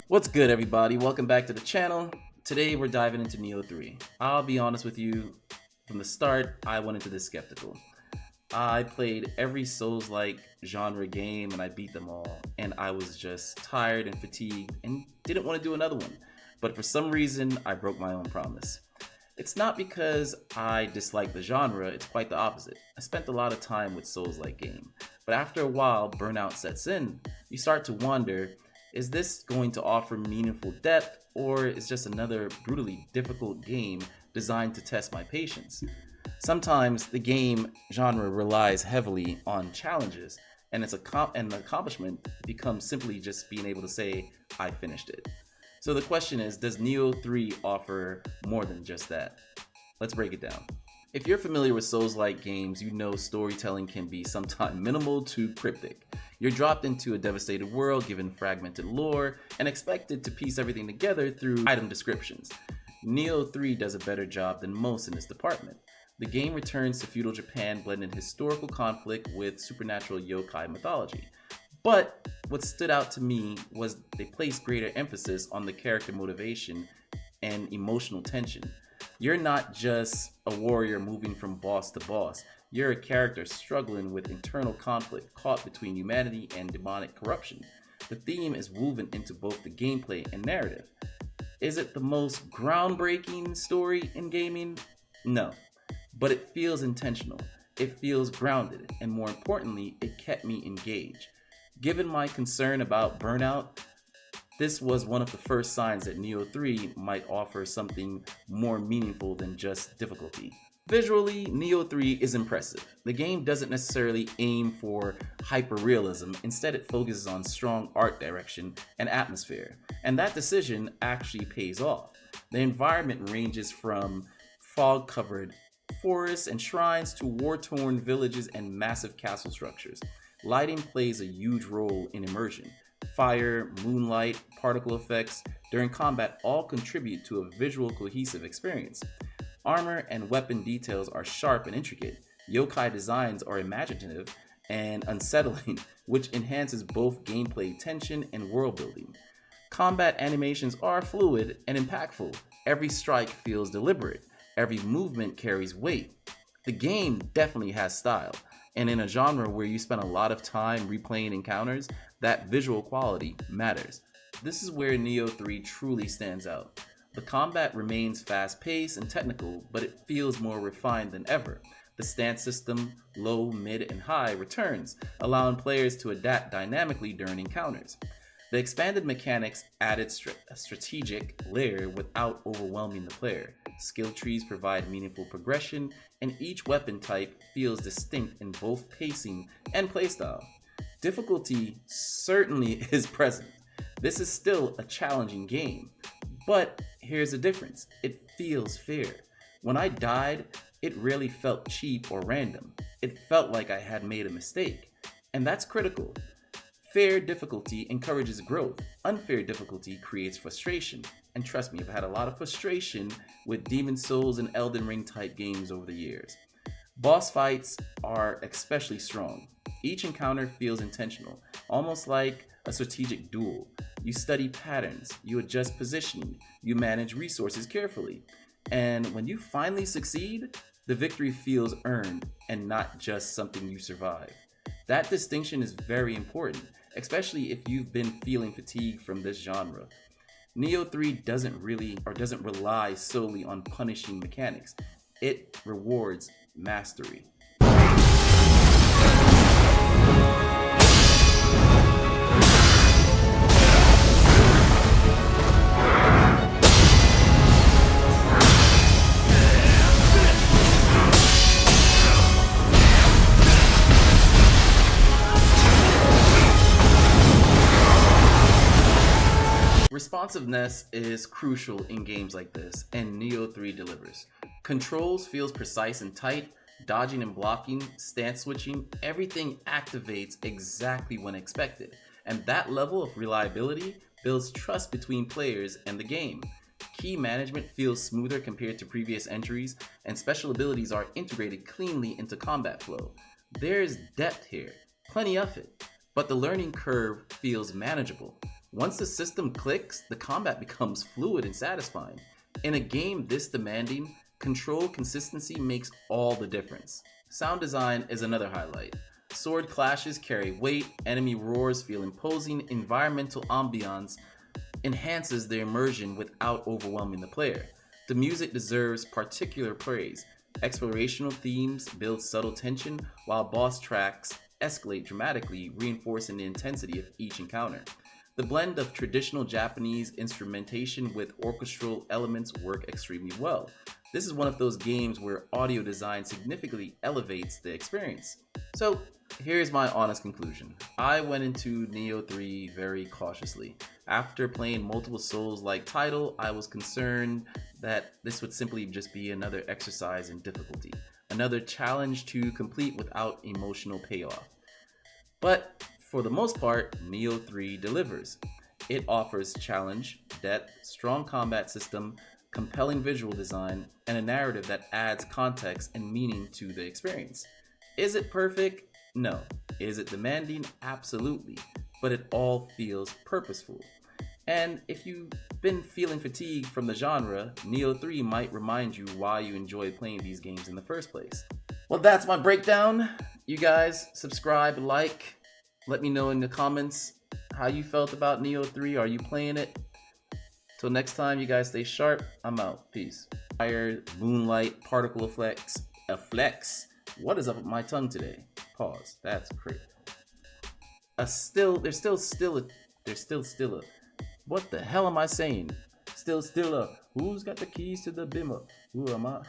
What's good, everybody? Welcome back to the channel. Today we're diving into Nioh 3. I'll be honest with you, from the start I went into this skeptical. I played every Souls-like genre game and I beat them all, and I was just tired and fatigued and didn't want to do another one. But for some reason I broke my own promise. It's not because I dislike the genre, it's quite the opposite. I spent a lot of time with Souls-like game, but after a while burnout sets in. You start to wonder, is this going to offer meaningful depth, or is just another brutally difficult game designed to test my patience? Sometimes the game genre relies heavily on challenges, and the accomplishment becomes simply just being able to say, I finished it. So the question is, does Nioh 3 offer more than just that? Let's break it down. If you're familiar with Souls-like games, you know storytelling can be sometimes minimal to cryptic. You're dropped into a devastated world, given fragmented lore, and expected to piece everything together through item descriptions. Nioh 3 does a better job than most in this department. The game returns to feudal Japan, blending historical conflict with supernatural yokai mythology. But what stood out to me was they placed greater emphasis on the character motivation and emotional tension. You're not just a warrior moving from boss to boss. You're a character struggling with internal conflict caught between humanity and demonic corruption. The theme is woven into both the gameplay and narrative. Is it the most groundbreaking story in gaming? No, but it feels intentional. It feels grounded, and more importantly, it kept me engaged. Given my concern about burnout, this was one of the first signs that Nioh 3 might offer something more meaningful than just difficulty. Visually, Nioh 3 is impressive. The game doesn't necessarily aim for hyper-realism, instead it focuses on strong art direction and atmosphere, and that decision actually pays off. The environment ranges from fog-covered forests and shrines to war-torn villages and massive castle structures. Lighting plays a huge role in immersion. Fire, moonlight, particle effects during combat all contribute to a visual cohesive experience. Armor and weapon details are sharp and intricate. Yokai designs are imaginative and unsettling, which enhances both gameplay tension and world building. Combat animations are fluid and impactful. Every strike feels deliberate. Every movement carries weight. The game definitely has style, and in a genre where you spend a lot of time replaying encounters, that visual quality matters. This is where Nioh 3 truly stands out. The combat remains fast-paced and technical, but it feels more refined than ever. The stance system, low, mid, and high, returns, allowing players to adapt dynamically during encounters. The expanded mechanics added a strategic layer without overwhelming the player. Skill trees provide meaningful progression, and each weapon type feels distinct in both pacing and playstyle. Difficulty certainly is present. This is still a challenging game, but here's the difference. It feels fair. When I died, it really felt cheap or random. It felt like I had made a mistake, and that's critical. Fair difficulty encourages growth. Unfair difficulty creates frustration. And trust me, I've had a lot of frustration with Demon Souls and Elden Ring type games over the years. Boss fights are especially strong. Each encounter feels intentional, almost like a strategic duel. You study patterns, you adjust positioning, you manage resources carefully. And when you finally succeed, the victory feels earned and not just something you survive. That distinction is very important, especially if you've been feeling fatigue from this genre. Nioh 3 doesn't rely solely on punishing mechanics. It rewards mastery. Responsiveness is crucial in games like this, and Nioh 3 delivers. Controls feels precise and tight, dodging and blocking, stance switching, everything activates exactly when expected. And that level of reliability builds trust between players and the game. Key management feels smoother compared to previous entries, and special abilities are integrated cleanly into combat flow. There's depth here, plenty of it, but the learning curve feels manageable. Once the system clicks, the combat becomes fluid and satisfying. In a game this demanding, control consistency makes all the difference. Sound design is another highlight. Sword clashes carry weight, enemy roars feel imposing, environmental ambiance enhances the immersion without overwhelming the player. The music deserves particular praise. Explorational themes build subtle tension, while boss tracks escalate dramatically, reinforcing the intensity of each encounter. The blend of traditional Japanese instrumentation with orchestral elements work extremely well. This is one of those games where audio design significantly elevates the experience. So, here's my honest conclusion. I went into Nioh 3 very cautiously. After playing multiple Souls-like title, I was concerned that this would simply just be another exercise in difficulty, another challenge to complete without emotional payoff. But for the most part, Nioh 3 delivers. It offers challenge, depth, strong combat system, compelling visual design, and a narrative that adds context and meaning to the experience. Is it perfect? No. Is it demanding? Absolutely. But it all feels purposeful. And if you've been feeling fatigued from the genre, Nioh 3 might remind you why you enjoy playing these games in the first place. Well, that's my breakdown. You guys, subscribe, like, let me know in the comments how you felt about Nioh 3. Are you playing it? Till next time, you guys stay sharp. I'm out. Peace. Fire, moonlight, particle effects. What is up with my tongue today? Pause. That's crazy. There's still a. What the hell am I saying? Still a. Who's got the keys to the bimmer? Who am I?